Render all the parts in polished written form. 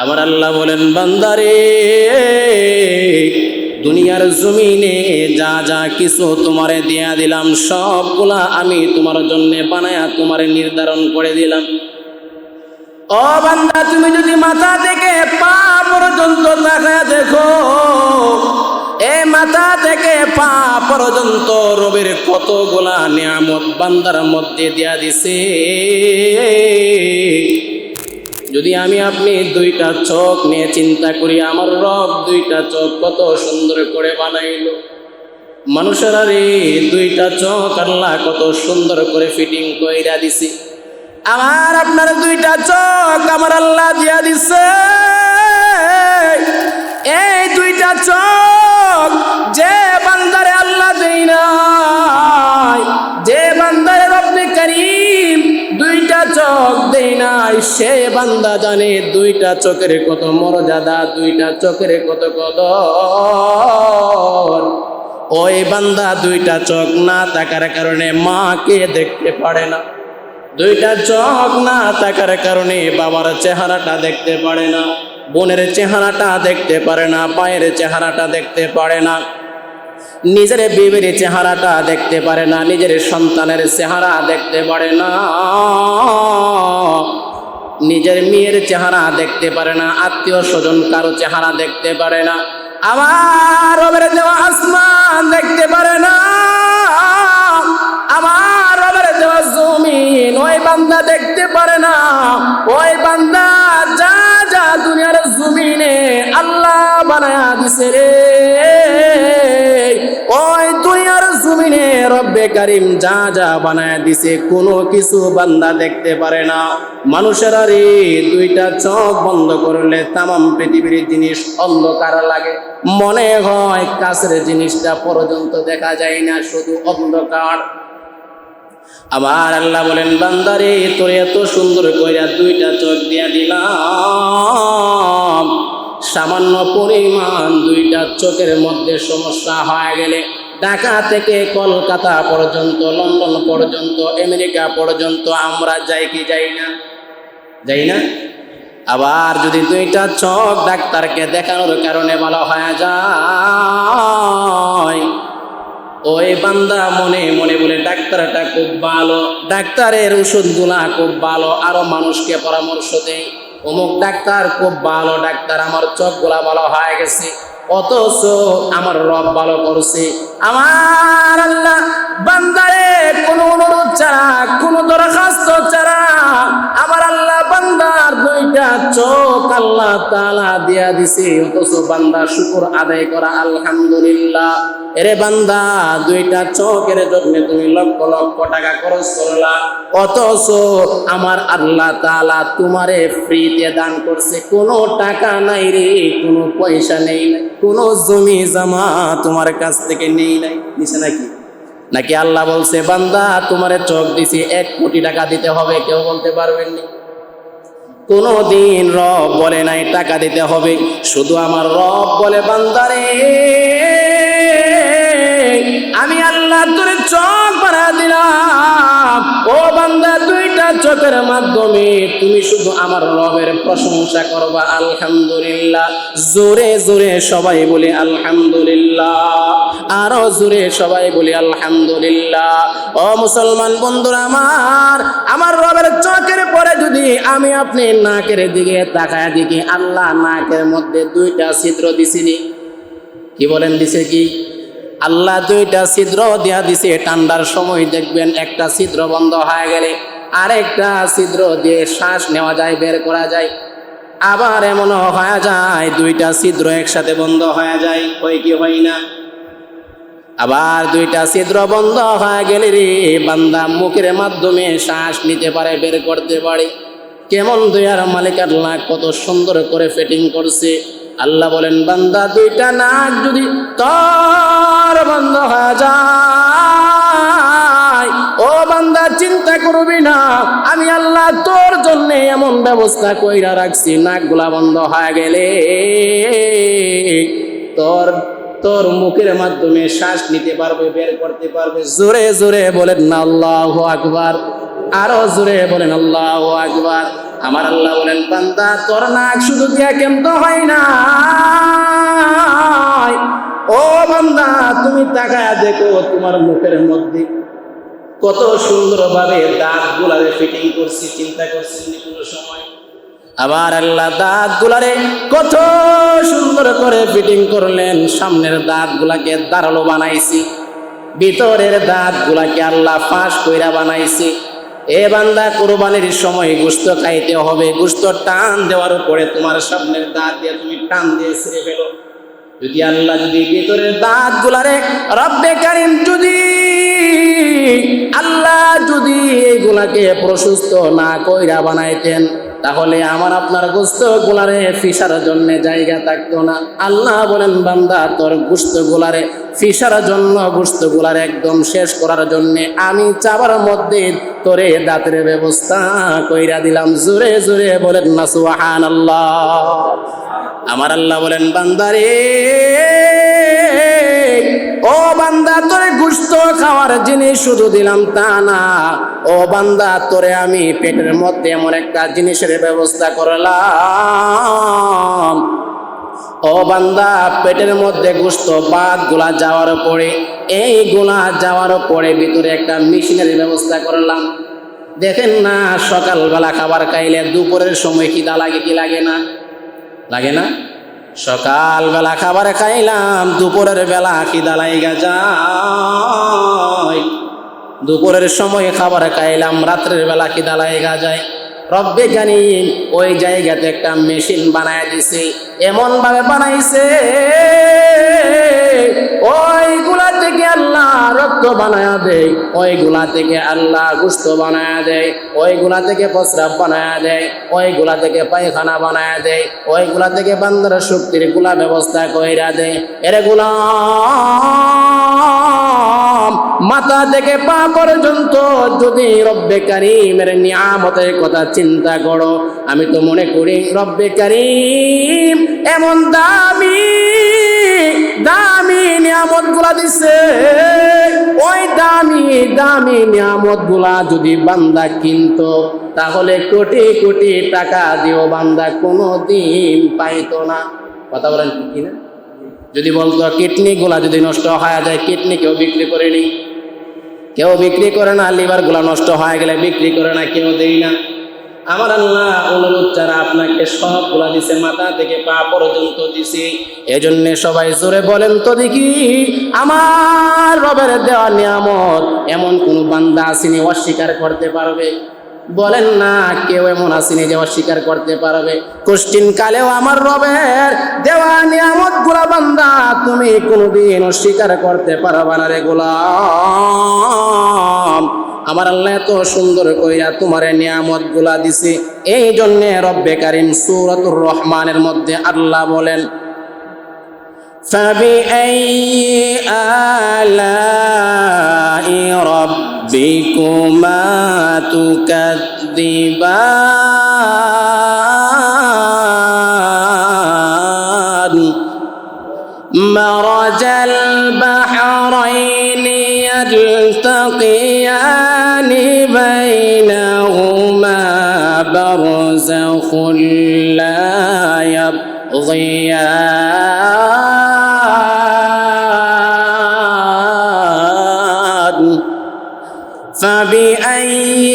আমার আল্লাহ বলেন, বান্দারে দুনিয়ার জমিনে যা যা কিছু তোমারে দিয়া দিলাম সবগুলা আমি তোমার জন্য বানায়া তোমারে নির্ধারণ করে দিলাম। ও বান্দা, তুমি যদি মাথা থেকে পা পর্যন্ত তাকায়া দেখো, এই মাথা থেকে পা পর্যন্ত রবের কতগুলা নিয়ামত বান্দার মধ্যে দিয়া দিছে। যদি আমি আপনি দুইটা চোখ নিয়ে চিন্তা করি, আমার রব দুইটা চোখ কত সুন্দর করে বানাইলো। মানুষের আরে দুইটা চোখ আল্লাহ কত সুন্দর করে ফিটিং কইরা দিছে। আমার আপনার দুইটা চোখ আমার আল্লাহ দিয়া দিছে। এই দুইটা চোখ যে বান্দারে আল্লাহ দেই নাই, যে বান্দারে রব্বে কারীম দুইটা চোখ দেই নাই, সে বান্দা জানে দুইটা চোখের কত মর্যাদা, দুইটা চোখের কত কদর। ওই বান্দা দুইটা চোখ না থাকার কারণে মাকে দেখতে পারে না, দুইটা চোখ না থাকার কারণে বাবার চেহারাটা দেখতে পারে না, বোনের চেহারাটা দেখতে পারে না, পায়ের চেহারাটা দেখতে পারে না, নিজের বিবির চেহারাটা দেখতে পারে না, নিজের সন্তানের চেহারা দেখতে পারে না, নিজের মেয়ের চেহারা দেখতে পারে না, আত্মীয় স্বজন কারো চেহারা দেখতে পারে না, আমার রবের দেওয়া আসমান দেখতে পারে না, আমার রবের দেওয়া জমিন ওই বান্দা দেখতে পারে না। ওই বান্দা যা যা দুনিয়ার জমিনে আল্লাহ বানায়া দিছে রে, ওই দুনিয়ার জমিনে রব্বে কারীম যা যা বানায়া দিছে কোনো কিছু বান্দা দেখতে পারে না। মানুষের আরে দুইটা চোখ বন্ধ করলে তামাম পৃথিবীর জিনিস অন্ধকার লাগে, মনে হয় কাছের জিনিসটা পর্যন্ত দেখা যায় না, শুধু অন্ধকার। আমার আল্লাহ বলেন, বান্দারে তোর এত সুন্দর কইরা দুইটা চোখ দিয়া দিলাম, সামান্য পরিমাণ দুইটা চোখের মধ্যে সমস্যা হয়ে গেলে ঢাকা থেকে কলকাতা পর্যন্ত, লন্ডন পর্যন্ত, আমেরিকা পর্যন্ত আমরা যাই কি যাই না? যাই না? আবার যদি দুইটা চোখ ডাক্তারকে দেখানোর কারণে ভালো হয়ে যায়, ওই বান্দা মনে মনে বলে ডাক্তারটা খুব ভালো, ডাক্তারের ওষুধগুলা খুব ভালো, আরো মানুষকে পরামর্শ দেয় অমুক ডাক্তার খুব ভালো ডাক্তার, আমার চোখগুলা ভালো হয়ে গেছে, অথচ আমার রব ভালো করছে। আমার আল্লাহ বান্দারে কোনো অনুরোধ ছাড়া, কোনো দরখাস্ত ছাড়া আমার আল্লাহ বান্দার দুইটা চোখ আল্লাহ তাআলা দিয়া দিছে, অথচ বান্দা শুকর আদায় করা আলহামদুলিল্লাহ। এরে বান্দা, দুইটা চোখের জন্য তুমি লক্ষ লক্ষ টাকা খরচ করলা, অথচ আমার আল্লাহ তাআলা তোমারে ফ্রিতে দান করছে, কোনো টাকা নাই রে, কোনো পয়সা নেই, কোনো জমি জমা তোমার কাছ থেকে নেই নাই, নিছে নাকি? নাকি আল্লাহ বলছে বান্দা তোমারে চোখ দিছি 1 কোটি টাকা দিতে হবে? কেউ বলতে পারবেন না। কোনদিন রব বলে নাই টাকা দিতে হবে, শুধু আমার রব বলে বান্দারে আমি আল্লাহ তোর চোখ বাড়া দিলাম। ও বান্দা, দুইটা চোখের মাধ্যমে তুমি শুধু আমার রবের প্রশংসা করবা আলহামদুলিল্লাহ। জোরে জোরে সবাই বলি আলহামদুলিল্লাহ, আরো জোরে সবাই বলি আলহামদুলিল্লাহ। ও মুসলমান বন্ধুরা আমার রবের চোখের পরে যদি আমি আপনি নাকের দিকে তাকায় দেখি, আল্লাহ নাকের মধ্যে দুইটা ছিদ্র দিছিনি, কি বলেন দিছে? কি আল্লাহ দুইটা ছিদ্র দিয়া দিছে। ঠান্ডার সময় দেখবেন একটা ছিদ্র বন্ধ হয়ে গেলে আরেকটা ছিদ্র দিয়ে শ্বাস নেওয়া যায়, বের করা যায়। আবার এমন হয়ে যায় দুইটা ছিদ্র একসাথে বন্ধ হয়ে যায়, হয় কি হয় না? আবার দুইটা ছিদ্র বন্ধ হয়ে গেলে রে বান্দা মুখের মাধ্যমে শ্বাস নিতে পারে, বের করতে পারে। কেমন দয়ার মালিক আল্লাহ কত সুন্দর করে ফিটিং করছে। আল্লাহ বলেন, বান্দা দুইটা নাক যদি তোর বন্ধ হয়ে যায়, ও বান্দা চিন্তা করবি না, আমি আল্লাহ তোর জন্য এমন ব্যবস্থা কইরা রাখছি, নাকগুলা বন্ধ হয়ে গেলে তোর মুখের মাধ্যমে শ্বাস নিতে পারবে, বের করতে পারবে। জোরে জোরে বলেন না আল্লাহু আকবার, আরো জোরে বলেন আল্লাহু আকবার। আমার আল্লাহ বলেন বান্দা তোর নাক শুধু দিয়া কেমত হয় না, ও বান্দা তুমি তাকায়া দেখো তোমার মুখের মধ্যে কত সুন্দরভাবে দাঁত গুলারে ফিটিং করছি, চিন্তা করছি কোনো সময়। আবার আল্লাহ দাঁত গুলারে কত সুন্দর করে ফিটিং করলেন, সামনের দাঁত গুলাকে দাঁড়ালো বানাইছি, ভিতরের দাঁত গুলাকে আল্লাহ ফাঁস কইরা বানাইছি। এ বান্দা কুরবানির সময় গোশত খাইতে হবে, গোশত টান দেওয়ার পরে তোমার সামনের দাঁত দিয়ে তুমি টান দিয়ে ছিঁড়ে ফেলো। যদি আল্লাহ যদি ভিতরের দাঁত গুলারে রব্বে কারীম যদি আল্লাহ যদি এইগুলাকে প্রশস্ত না কইরা বানাইতেন, তাহলে আমার আপনার গোশত গুলারে ফিসার জন্য জায়গা থাকতো না। আল্লাহ বলেন বান্দা তোর গোশত গুলারে ফিসার জন্য, গোশত গুলারে একদম শেষ করার জন্য আমি চাবার মধ্যে তোরে দাঁতের ব্যবস্থা কইরা দিলাম। জোরে জোরে বলেন না সুবহানাল্লাহ। আমার আল্লাহ বলেন বান্দারে, ও বান্দা তোরে গোশত খাওয়ার জিনিস শুধু দিলাম তা না, ও বান্দা তোরে আমি পেটের মধ্যে এমন একটা জিনিসের ব্যবস্থা করলাম। ও বান্দা পেটের মধ্যে গোশত বাদ গুলা যাওয়ার পরে, এই গুলা যাওয়ার পরে ভিতরে একটা মেশিনের ব্যবস্থা করলাম। দেখেন না সকালবেলা খাবার খাইলে দুপুরের সময় খিদা লাগে কি লাগে না? লাগে না? সকালবেলা খাবার খাইলাম, দুপুরের বেলা খিদা লাগা যায়, দুপুরের সময় খাবার খাইলাম, রাত্রের বেলা খিদা লাগা যায়। রব্বে কারীম ওই জায়গাতে একটা মেশিন বানায় দিছে, এমন ভাবে বানাইছে ওইগুলা থেকে আল্লাহ রক্ত বানায়া দেয়, ওইগুলা থেকে আল্লাহ গোশত বানায়া দেয়, ওইগুলা থেকে প্রস্রাব বানায়া দেয়, ওইগুলা থেকে পায়খানা বানায়া দেয়, ওইগুলা থেকে বান্দার শক্তির গুলা ব্যবস্থা কইরা দেয়। এরে গোলাম মাথা থেকে পা পর্যন্ত যদি রব্বে কারীমের নিয়ামতের কথা চিন্তা করো, আমি তো মনে করি রব্বে কারীম এমন দামি দামি নিয়ামত গুলা দিছে, ওই দামি দামি নিয়ামত গুলা যদি বান্দা কিনতো তাহলে কোটি কোটি টাকা দিও বান্দা কোনোদিন পাইতো না। কথা বলেন কি না? যদি বলতো কিডনি গুলা যদি নষ্ট হয়ে যায়, কিডনি কেউ বিক্রি করে নি, কেউ বিক্রি করে না, লিভার গুলা নষ্ট হয়ে গেলে বিক্রি করে না, কেউ দেই না। আমার আল্লাহ অনুরোধ ছাড়া আপনাকে সবগুলা দিছে, মাথা থেকে পা পর্যন্ত দিছে। এজন্য সবাই জোরে বলেন তো দেখি, আমার রবের দেওয়া নিয়ামত এমন কোন বান্দা আসেনি অস্বীকার করতে পারবে? বলেন না কেউ এমন আসেনি যে অস্বীকার করতে পারবে? কষ্টিন কালেও আমার রবের দেওয়া নিয়ামত গুলা বান্দা তুমি কোনোদিন অস্বীকার করতে পারবা না রে গোলাম। আমার আল্লাহ এত সুন্দর কইরা তোমার নিয়ামত গুলা দিছে, এই জন্য রব্বে কারীম সূরাতুর রহমানের মধ্যে আল্লাহ বলেন فَبِأَيِّ آلَاءِ رَبِّكُمَا تُكَذِّبَانِ مَرَجَ الْبَحْرَيْنِ يَلْتَقِيَانِ بَيْنَهُمَا بَرْزَخٌ لَّا يَبْغِيَانِ فَبِأَيِّ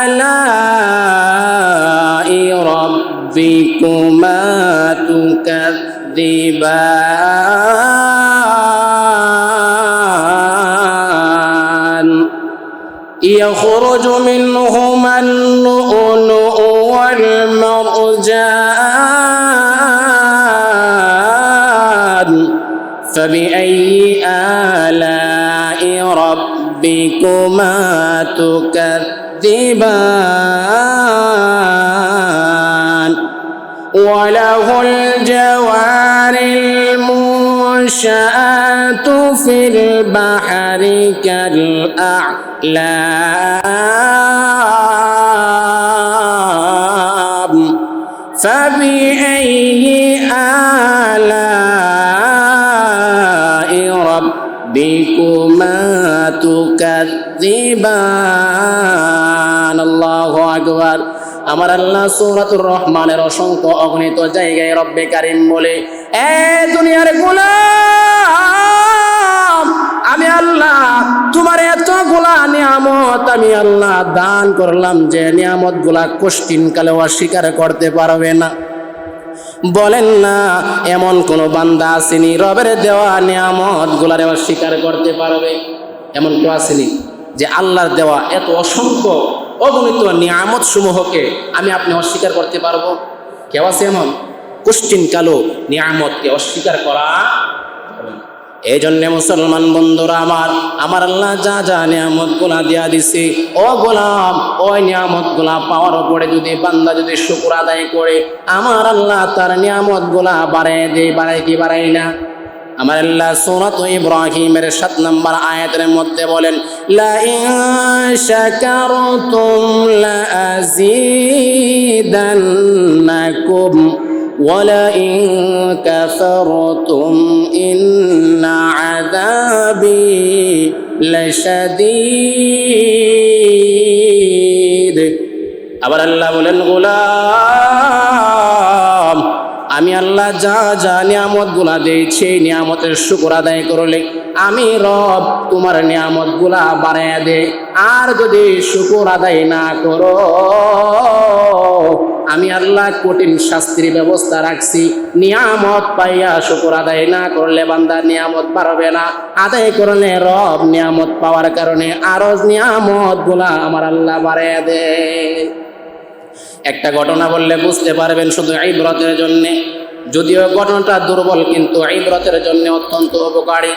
آلَاءِ رَبِّكُمَا تُكَذِّبَانِ يخرج منهما اللؤلؤ والمرجان فبأي آلاء ربكما تكذبان وله الجوار المنشآت في البحر كالأعلام فبأي آلاء ربكما تكذبان الله أكبر আমার আল্লাহ সূরাতুর রহমানের অসংখ্য অগণিত জায়গায় রব্বে কারীম বলে, এ দুনিয়ার গোলাম, আমি আল্লাহ তোমার এতগুলা নিয়ামত আমি আল্লাহ দান করলাম, যে নিয়ামত গুলা কষ্টিন কালে অস্বীকার করতে পারবে না। বলেন না এমন কোন বান্দা আসেনি রবের দেওয়া নিয়ামত গুলারে অস্বীকার করতে পারবে? এমন কেউ আসেনি যে আল্লাহর দেওয়া এত অসংখ্য অগণিত নিয়ামত সমূহকে আমি আপনি অস্বীকার করতে পারবো? কেউ আছে এমন? কষ্টিন কালো নিয়ামতকে অস্বীকার করা। এই জন্যে মুসলমান বন্ধুরা আমার আল্লাহ যা যা নিয়ামত গুলা দিয়া দিছে, ও গোলাম ওই নিয়ামত গুলা পাওয়ার পরে যদি বান্দা যদি শুকর আদায় করে, আমার আল্লাহ তার নিয়ামত গুলা বাড়ায় দেয়। বাড়ায় কি বাড়াই না? আমার আল্লাহ সূরাত ইব্রাহিমের ৭ নম্বর আয়াতের মধ্যে বলেন, লা ইন শাকারতুম লা আযীদান্নাকুম وَلَئِن كَفَرْتُمْ إِنَّ عَذَابِي لَشَدِيدٌ। আবার আল্লাহ বলেন, গোলাম আমি আল্লাহ যা যা নিয়ামত গুলা দিয়েছি নিয়ামতের শুকর আদায় করলে আমি রব তোমার নিয়ামত গুলা বাড়াইয়া দে। আর যদি শুকর আদায় না করো আমি আল্লাহ কঠিন শাস্তির ব্যবস্থা রাখছি। নিয়ামত পাইয়া শুকর আদায় না করলে বান্দা নিয়ামত পারবে না, আদায় করলে রব নিয়ামত পাওয়ার কারণে আরো নিয়ামত গুলা আমার আল্লাহ বাড়াইয়া দে। একটা ঘটনা বললে বুঝতে পারবেন, শুধু ইবরতের জন্য, যদিও ঘটনাটা দুর্বল কিন্তু ইবরতের জন্য অত্যন্ত উপকারী।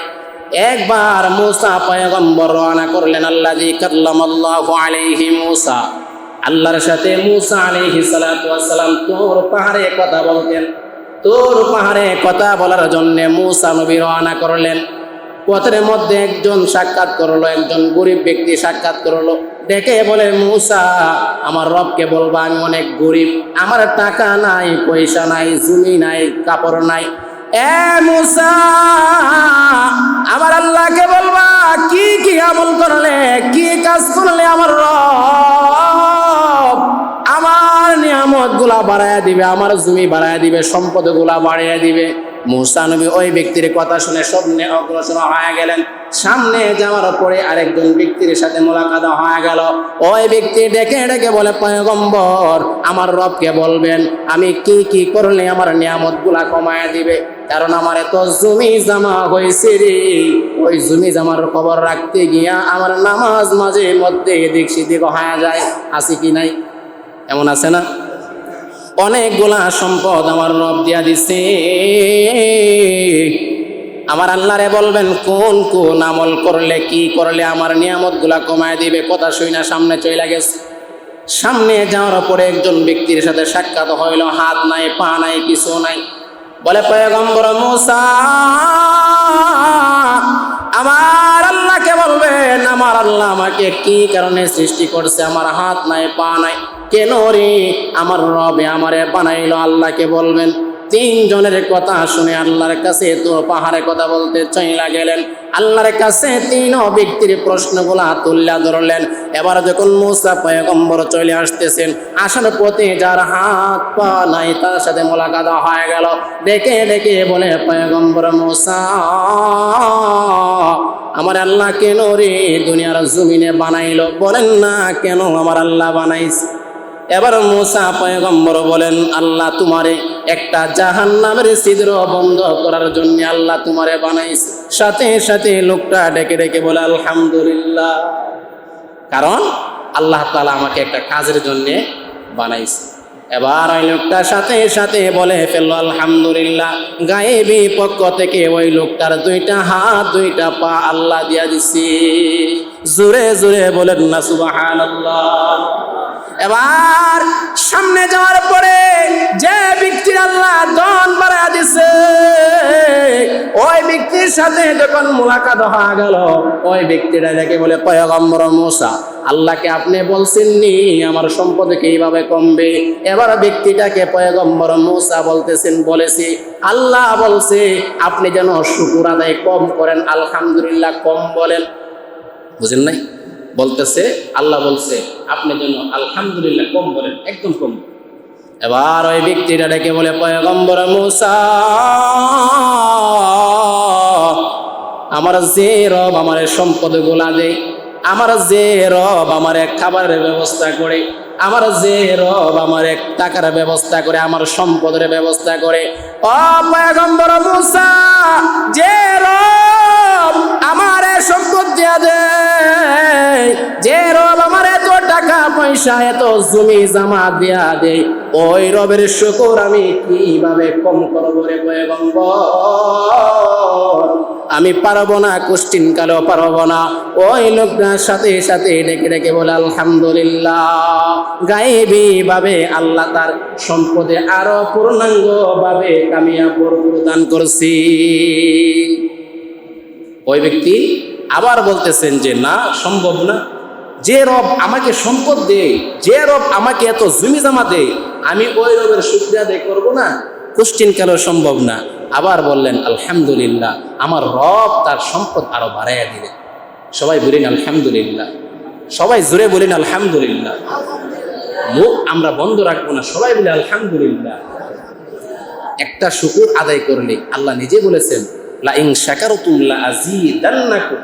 একবার মূসা পয়গম্বর রওনা করলেন, আল্লাযী কাল্লামাল্লাহু আলাইহি মূসা, আল্লাহর সাথে মূসা আলাইহিস সালাতু ওয়াস সালাম তোর পাহাড়ে কথা বলতেন। তোর পাহাড়ে কথা বলার জন্য মূসা নবী রওনা করলেন। পথের মধ্যে একজন সাক্ষাৎ করলো, একজন গরিব ব্যক্তি সাক্ষাৎ করলো। দেখে বলে, মূসা আমার রবকে বলবা আমি অনেক গরিব, আমার টাকা নাই, পয়সা নাই, জমি নাই, কাপড় নাই। এ মূসা আমার আল্লাহকে বলবা কি কি আমল করলে, কি কাজ করলে আমার রব আমার নিয়ামত গুলা বাড়াইয়া দিবে, আমার জমি বাড়াইয়া দিবে, সম্পদ গুলা বাড়াইয়া দিবে। মূসা নবী ওই ব্যক্তির কথা শুনে সামনে অগ্রসর হয়ে গেলেন। সামনে যাওয়ার পরে আরেকজন ব্যক্তির সাথে মোলাকাত হয়ে গেল। ওই ব্যক্তি ডেকে ডেকে বলে, পয়গম্বর আমার রবকে বলবেন আমি কি কি করলে আমার নিয়ামত গুলা কমায়া দিবে, কারণ আমার এত জমি জমা হয়েছে রে। ওই জমি জমার খবর রাখতে গিয়া আমার নামাজ মাঝে মধ্যে এদিক সেদিক হয়ে যায়। আছে কি নাই? এমন আছে না? অনেকগুলা সম্পদ আমার রব দিয়া দিছে। আমার আল্লাহরে বলবেন কোন কোন আমল করলে কি করলে আমার নিয়ামত গুলা কমায় দিবে। কথা শুই না সামনে চলে গেছে। সামনে যাওয়ার পরে একজন ব্যক্তির সাথে সাক্ষাৎ হইল, হাত নাই, পা নাই, কিছু নাই। বলে, পয়গম্বর মূসা আমার আল্লাহকে বলবেন আমার আল্লাহ আমাকে কি কারণে সৃষ্টি করছে, আমার হাত নাই, পা নাই, কেন রে আমার রবে আমারে বানাইলো, আল্লাহকে বলবেন। তিনজনের কথা শুনে আল্লাহর কাছে তো পাহাড়ে কথা বলতে চাইলা গেলেন। আল্লাহর কাছে তিন ব্যক্তির প্রশ্নগুলা তুল্লা ধরলেন। এবার যখন মূসা পয়গম্বর চলে আসতেছেন, আসার পথে যার হাত পা নাই তার সাথে মোলাকাত হয়ে গেল। দেখে দেখে বলে, পয়গম্বর মূসা আমার আল্লাহ কেন রে দুনিয়ার জমিনে বানাইলো? বলেন না কেন আমার আল্লাহ বানাইছে? এবার মূসা পয়গম্বর বলেন, আল্লাহ তোমারে একটা জাহান্নামের ছিদ্র বন্ধ করার জন্য আল্লাহ তোমারে বানাইছে। সাথে সাথে লোকটা ডেকে ডেকে বলে, আলহামদুলিল্লাহ, কারণ আল্লাহ তাআলা আমাকে একটা কাজের জন্য বানাইছে। এবার ওই লোকটা সাথে সাথে বলে ফেলল, আলহামদুলিল্লাহ। গায়েবী পক্ষ থেকে ওই লোকটার দুইটা হাত দুইটা পা আল্লাহ দিয়া দিছি। জোরে জোরে বলেন না সুবহানাল্লাহ। এবার সামনে যাওয়ার পরে যে ব্যক্তির আল্লাহ ধন বাড়াইয়া দিছে, ওই ব্যক্তির সাথে যখন মুলাকাত হয়ে গেল, ওই ব্যক্তিটা দেখে বলে, পয়গম্বর মূসা আল্লাহকে আপনি বলছেন নি আমার সম্পদ কিভাবে কমবে? এবার ব্যক্তিটাকে পয়গম্বর মূসা বলতেছেন, বলেছি আল্লাহ বলছে আপনি যেন শুকর আদায় কম করেন, আলহামদুলিল্লাহ কম বলেন। বুঝেন নাই? বলতেছে, আল্লাহ বলছে আপনি যেন আলহামদুলিল্লাহ কম বলেন, একদম কম। এবার ওই ব্যক্তিটা ডেকে বলে, পয়গম্বর মূসা, আমার যে রব আমার সম্পদ গুলা দেয়, আমার যে রব আমার এক খাবারের ব্যবস্থা করে, আমার যে রব আমার এক টাকার ব্যবস্থা করে, আমার সম্পদের ব্যবস্থা করে, ও পয়গম্বর মূসা, যে রব আমার সম্পদ দিয়া দেয়, যে রব আমার এত টাকা পয়সা এত জমি জামা দিয়া দেয়, ওই রবের শুকর আমি কিভাবে কম করবো রে পয়গম্বর? আমি পারবো না, কোশ্চিন কালেও পারবো না। ওই লোকটার সাথে সাথে ডেকে ডেকে বলে আলহামদুলিল্লাহ, গায়েবী ভাবে আল্লাহ তার সম্পদে আরো পূর্ণাঙ্গ ভাবে কামিয়াব ভরপুর দান করছি। ওই ব্যক্তি আবার বলতেছেন যে না, সম্ভব না। যে রব আমাকে সম্পদ দেয়, যে রব আমাকে এত জমি জমা দেয়, আমি ওই রবের শুকরিয়া আদায় করবো না? কোশ্চিন কালেও সম্ভব না। আবার বললেন আলহামদুলিল্লাহ, আমার রব তার সম্পদ আরো বাড়াইয়া দিলেন। সবাই বলেন আলহামদুলিল্লাহ, সবাই জোরে বলেন আলহামদুলিল্লাহ। মুখ আমরা বন্ধ রাখবো না, সবাই বলে আলহামদুলিল্লাহ। একটা শুকর আদায় করলে আল্লাহ নিজে বলেছেন, লা ইন শাকারতুম লা আযীদান্নাকুম,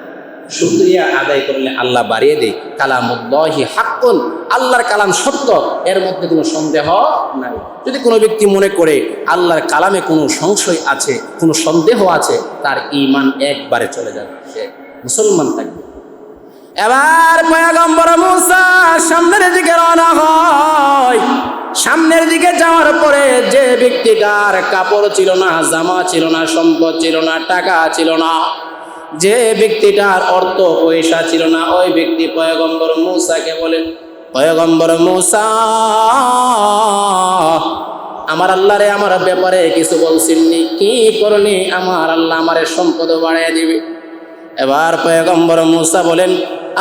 শুকরিয়া আদায় করলে আল্লাহ বাড়িয়ে দেয়। কালামুল্লাহি হাক্কুন, আল্লাহর কালাম সত্য, এর মধ্যে কোনো সন্দেহ নাই। যদি কোনো ব্যক্তি মনে করে আল্লাহর কালামে কোনো সংশয় আছে, কোনো সন্দেহ আছে, তার ঈমান একবারে চলে যাবে, সে মুসলমান থাকবে। এবার পয়গম্বর মূসা সামনের দিকে রওনা হয়। সামনের দিকে যাওয়ার পরে যে ব্যক্তিটার কাপড় ছিল না, জামা ছিল না, সম্পদ ছিল না, টাকা ছিল না, যে ব্যক্তিটার অর্থ পয়সা ছিল না, ওই ব্যক্তি পয়গম্বর মূসাকে বলেন, পয়গম্বর মূসা, আমার আল্লাহরে আমার ব্যাপারে কিছু বলছেননি, কি করনি আমার আল্লাহ আমার সম্পদ বাড়াইয়া দিবে? এবার পয়গম্বর মূসা বলেন,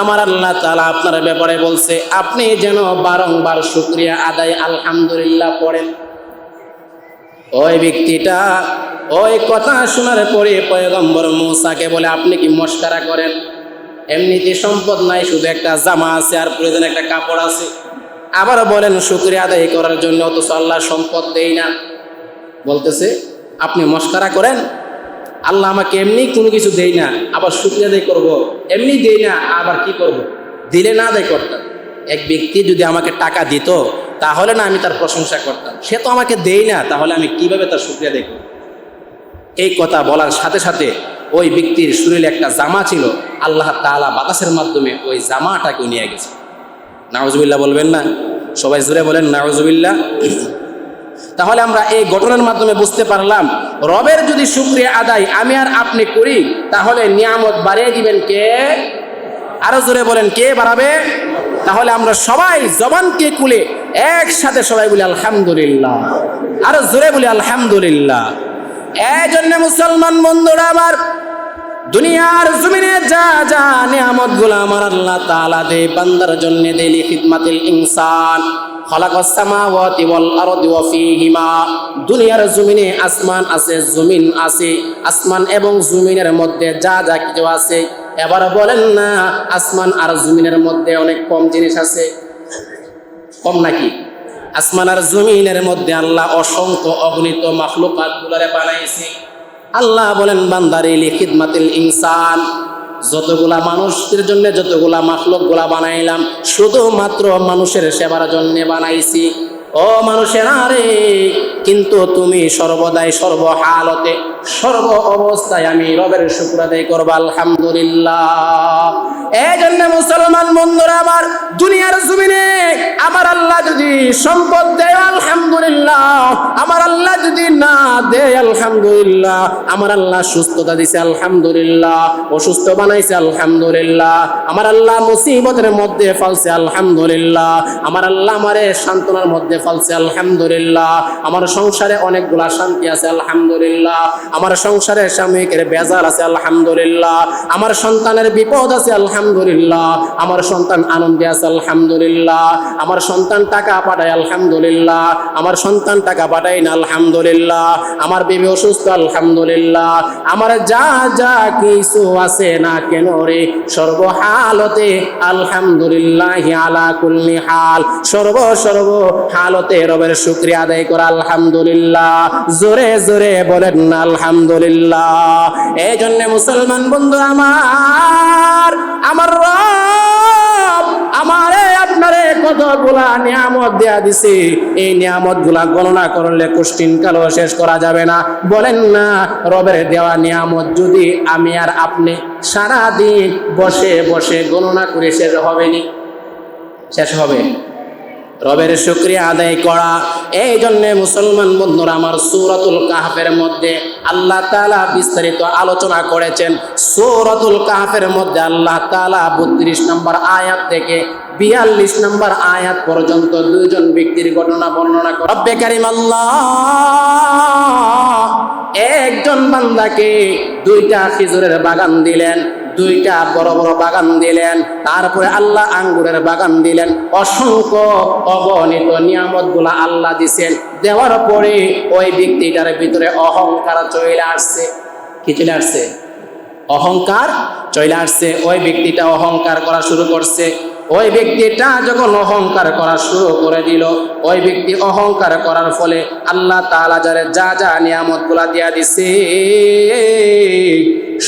আমার আল্লাহ তাআলা আপনার ব্যাপারে বলছে আপনি যেন বারংবার শুকরিয়া আদায় আলহামদুলিল্লাহ পড়েন। ওই ব্যক্তিটা ওই কথা শোনার পরে পয়গম্বর মূসাকে বলে, আপনি কি মস্করা করেন? এমনিতে সম্পদ নাই, শুধু একটা জামা আছে আর প্রয়োজন একটা কাপড় আছে, আবার বলেন শুকরিয়া আদায় করার জন্য, অথচ আল্লাহ সম্পদ দেই না। বলতেছে আপনি মস্করা করেন, আল্লাহ আমাকে এমনি কোনো কিছু দেই না, আবার শুকরিয়া আদায় করবো? এমনি দেই না, আবার কি করব? দিলে না আদায় করতাম। এক ব্যক্তি যদি আমাকে টাকা দিত তাহলে না আমি তার প্রশংসা করতাম, সে তো আমাকে দেই না, তাহলে আমি কিভাবে তার শুকরিয়া আদায় করব? এই কথা বলার সাথে সাথে ওই ব্যক্তির শরীরে একটা জামা ছিল, আল্লাহ তাআলা বাতাসের মাধ্যমে ওই জামাটাকে নিয়ে গেছে। নাউজুবিল্লাহ বলবেন না? সবাই জোরে বলেন নাউজুবিল্লাহ। তাহলে আমরা এই ঘটনার মাধ্যমে বুঝতে পারলাম, রবের যদি শুকরিয়া আদায় আমি আর আপনি করি, তাহলে নিয়ামত বাড়িয়ে দিবেন কে? আরো জোরে বলেন, কে বাড়াবে? তাহলে আমরা সবাই জবানকে খুলে একসাথে সবাই বলি আলহামদুলিল্লাহ, আরো জোরে বলি আলহামদুলিল্লাহ। এই জন্য মুসলমান বন্ধুরা আমার, দুনিয়ার জমিনে যা যা নিয়ামত গুলো আমার আল্লাহ তাআলা দেয় বান্দার জন্য দেয়, লিখিদমাতিল ইনসান খালাকাস সামাওয়াতি ওয়াল আরদি ওয়া ফীহিমা। দুনিয়ার জমিনে আসমান আছে, জমিন আছে, আসমান এবং জমিনের মধ্যে যা যা কিছু আছে, এবার বলেন না আসমান আর জমিনের মধ্যে অনেক কম জিনিস আছে? কম নাকি? আসমান আর জমিনের মধ্যে আল্লাহ অসংখ্য অগণিত মাখলুকাত গুলারে বানাইছে। আল্লাহ বলেন বান্দারে লিখিদমাতিল ইনসান, যতগুলা মানুষের জন্য যতগুলা মাখলুক গুলা বানাইলাম শুধুমাত্র মানুষের সেবার জন্য বানাইছি। ও মানুষের আরে, কিন্তু তুমি সর্বদাই সর্বহালতে সর্ব অবস্থায় আমি রবের শুকর আদায় করবো আলহামদুলিল্লাহ। এই জন্য মুসলমান বন্ধুরা আমার, দুনিয়ার জমিনে আমার আল্লাহ যদি সম্পদ দেয় আলহামদুলিল্লাহ, আমার আল্লাহ যদি না দেয় আলহামদুলিল্লাহ, আমার আল্লাহ সুস্থতা দিছে আলহামদুলিল্লাহ, অসুস্থ বানাইছে আলহামদুলিল্লাহ, আমার আল্লাহ মুসিবতের মধ্যে ফেলছে আলহামদুলিল্লাহ, আমার আল্লাহ আমারে সান্ত্বনার মধ্যে ফেলছে আলহামদুলিল্লাহ, আমার সংসারে অনেকগুলা শান্তি আছে আলহামদুলিল্লাহ, আমার সংসারে স্বামীকের বেজার আছে আলহামদুলিল্লাহ, আমার সন্তানের বিপদ আছে আলহামদুলিল্লাহ, আলহামদুলিল্লাহ, আমার সন্তান আনন্দে আছে আলহামদুলিল্লাহ, আমার সন্তান টাকা পাঠায় আলহামদুলিল্লাহ, আমার সন্তান টাকা পাঠায় না আলহামদুলিল্লাহ, আমার বিবি অসুস্থ আলহামদুলিল্লাহ, আমার যা যা কিছু আছে না কেন রে সর্বহালতে আলহামদুলিল্লাহ আলা কুল্লি হাল, সর্ব হালতে রবের শুকরিয়া আদায় করা আলহামদুলিল্লাহ। জোরে জোরে বলেন না আলহামদুলিল্লাহ। এই জন্য মুসলমান বন্ধু আমার রব আমারে আপনারে কতগুলা নিয়ামত দেয়া দিছে, এই নিয়ামত গুলা গণনা করলে কোশ্চিন কালো শেষ করা যাবে না। বলেন না, রবের দেওয়া নিয়ামত যদি আমি আর আপনি সারাদিন বসে বসে গণনা করে শেষ হবে নি? শেষ হবে? রবের শুকরিয়া আদায় করা। এই জন্য মুসলমান বন্ধুরা আমার, সূরাতুল কাহফের মধ্যে আল্লাহ তাআলা বিস্তারিত আলোচনা করেছেন। সূরাতুল কাহফের মধ্যে আল্লাহ তাআলা 32 নম্বর আয়াত থেকে 42 নম্বর আয়াত পর্যন্ত দুইজন ব্যক্তির ঘটনা বর্ণনা করে। রব্বে কারীম আল্লাহ একজন বান্দাকে 2টা খেজুরের বাগান দিলেন, 2টা বড় বড় বাগান দিলেন, তারপরে আল্লাহ আঙ্গুরের বাগান দিলেন, অসংখ্য অগণিত নিয়ামতগুলা আল্লাহ দিছেন। দেওয়ার পরে ওই ব্যক্তিটার ভিতরে অহংকার চলে আসছে। কি চলে আসছে? অহংকার চলে আসছে। ওই ব্যক্তিটা অহংকার করা শুরু করছে। ওই ব্যক্তিটা যখন অহংকার করা শুরু করে দিল, ওই ব্যক্তি অহংকার করার ফলে আল্লাহ তাআলা যারে যা যা নিয়ামতগুলা দিয়া দিছে,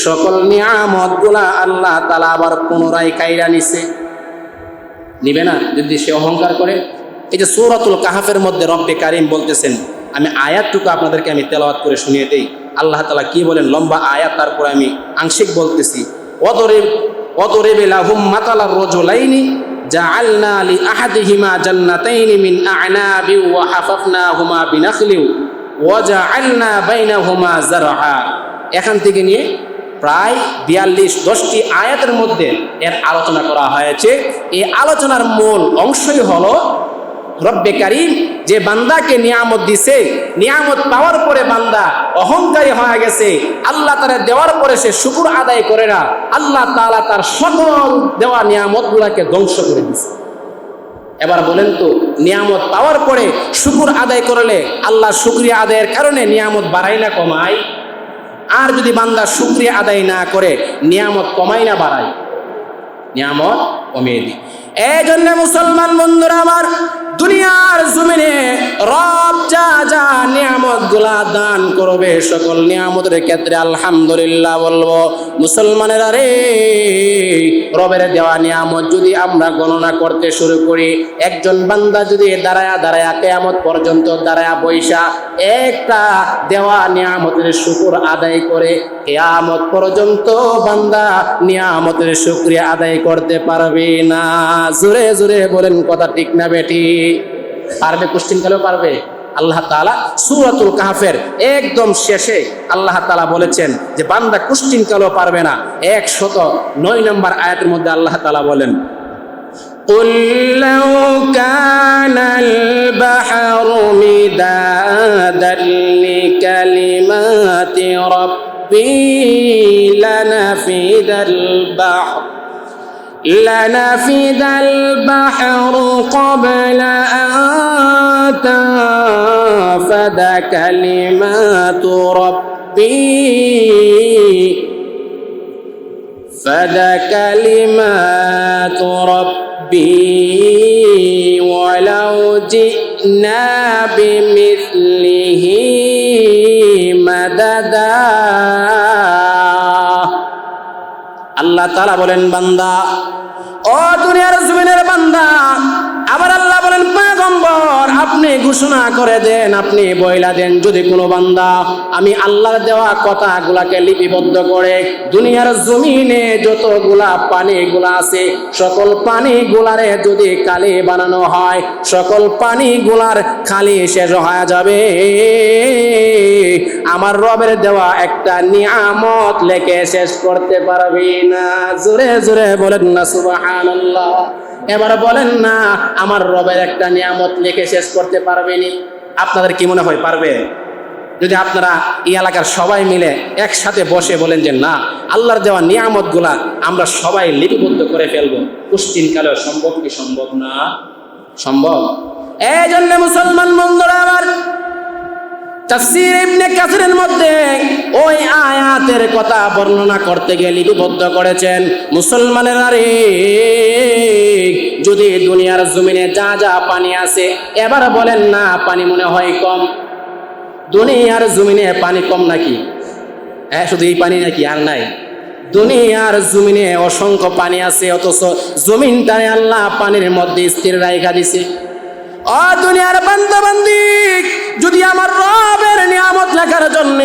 সকল নিয়ামতগুলা আল্লাহ তাআলা আবার পুনরায় কাইরা নিছে। নিবে না যদি সে অহংকার করে? এই যে সূরাতুল কাহফের মধ্যে রব্বে কারীম বলতেছেন, আমি আয়াতটুকু আপনাদেরকে আমি তেলাওয়াত করে শুনিয়ে দেই। আল্লাহ তাআলা কি বলেন, লম্বা আয়াত, তারপরে আমি আংশিক বলতেছি। ওয়াদরিব লাহুম মাতালার রাজুলাইনি জাআলনা লি আহাদিহিমা জান্নাতাইনি মিন আ'নাবি ওয়া হাফাফনাহুমা বিনাখলিন ওয়া জাআলনা বাইনাহুমা যারআ। এখান থেকে নিয়ে প্রায় 42-10টি আয়াতের মধ্যে এর আলোচনা করা হয়েছে। এই আলোচনার মূল অংশই হলো রব্বে কারীম যে বান্দাকে নিয়ামত দিছে, নিয়ামত পাওয়ার পরে বান্দা অহংকারী হয়ে গেছে, আল্লাহ তাআলা দেওয়ার পরে সে শুকর আদায় করে না, আল্লাহ তাআলা তার সকল দেওয়া নিয়ামতগুলোকে ধ্বংস করে দিছে। এবার বলেন তো, নিয়ামত পাওয়ার পরে শুকর আদায় করলে আল্লাহ শুকরিয়া আদায়ের কারণে নিয়ামত বাড়ায় না কমায়? আর যদি বান্দা শুকরিয়া আদায় না করে নিয়ামত কমায় না বাড়ায়? নিয়ামত কমিয়ে দিই। এই জন্য মুসলমান বন্ধুরা আমার, দুনিয়ার জমিনে রব যা যা নিয়ামতগুলা দান করবে, সকল নিয়ামতের ক্ষেত্রে আলহামদুলিল্লাহ বলবো। মুসলমানেরা রে, রবের দেওয়া নিয়ামত যদি আমরা গণনা করতে শুরু করি, একজন বান্দা যদি দাঁড়ায়া দাঁড়ায়া কিয়ামত পর্যন্ত দাঁড়ায়া বৈশা একটা দেওয়া নিয়ামতের শুকর আদায় করে, কিয়ামত পর্যন্ত বান্দা নিয়ামতের শুকরিয়া আদায় করতে পারবে না। জোরে জোরে বলেন, কথা ঠিক না বেটি? পারবে? কোশ্চিন কালেও পারবে? আল্লাহ তাআলা সূরাতুল কাহফের একদম শেষে আল্লাহ তাআলা বলেছেন যে বান্দা কোশ্চিন কালেও পারবে না। 109 নম্বর আয়াতের মধ্যে আল্লাহ তাআলা বলেন, قُلْ لَوْ كَانَ الْبَحْرُ مِدَادًا لِكَلِمَاتِ رَبِّي لنفد البحر قبل أن تنفد كلمات ربي ولو جئنا بمثله مددا। আল্লাহ তাআলা বলেন, বান্দা, ও দুনিয়ার জমিনের বান্দা, আবার আল্লাহ বলেন, পয়গম্বর আপনি ঘোষণা করে দেন, আপনি বইলা দেন, যদি কোনো বান্দা আমি আল্লাহর দেওয়া কথাগুলাকে লিপিবদ্ধ করে দুনিয়ার জমিনে যতগুলা পানিগুলা আছে সকল পানিগুলারে যদি কালি বানানো হয়, সকল পানিগুলার খালি শেষ হয়ে যাবে, আমার রবের দেওয়া একটা নিয়ামত লেখে শেষ করতে পারবি না। জোরে জোরে বলেন না সুবহানাল্লাহ। এবার বলেন না, আমার রবের একটা নিয়ামত লিখে শেষ করতে পারবেনি? আপনাদের কি মনে হয় পারবে? যদি আপনারা এই এলাকার সবাই মিলে একসাথে বসে বলেন যে না, আল্লাহর দেওয়া নিয়ামতগুলা আমরা সবাই লিপিবদ্ধ করে ফেলবো, কুষ্টিনকালেও সম্ভব কি সম্ভব না? সম্ভব। এই জন্য মুসলমান বন্ধুরা আমার, তাফসীর ইবনে কাসিরের মধ্যে ওই আয়াতের কথা বর্ণনা করতে গিয়ে লিপিবদ্ধ করেছেন, মুসলমানেরা রে, যদি দুনিয়ার জমিনে যা যা পানি আছে, এবার বলেন না পানি মনে হয় কম? দুনিয়ার জমিনে পানি কম নাকি? শুধু এই পানি নাকি, আর নাই? দুনিয়ার জমিনে অসংখ্য পানি আছে, অথচ জমিনটায় আল্লাহ পানির মধ্যে স্থির রাইখা দিছে। ও দুনিয়ার বান্দা বান্দি, যদি আমার রবের নিয়ামত লেখার জন্য,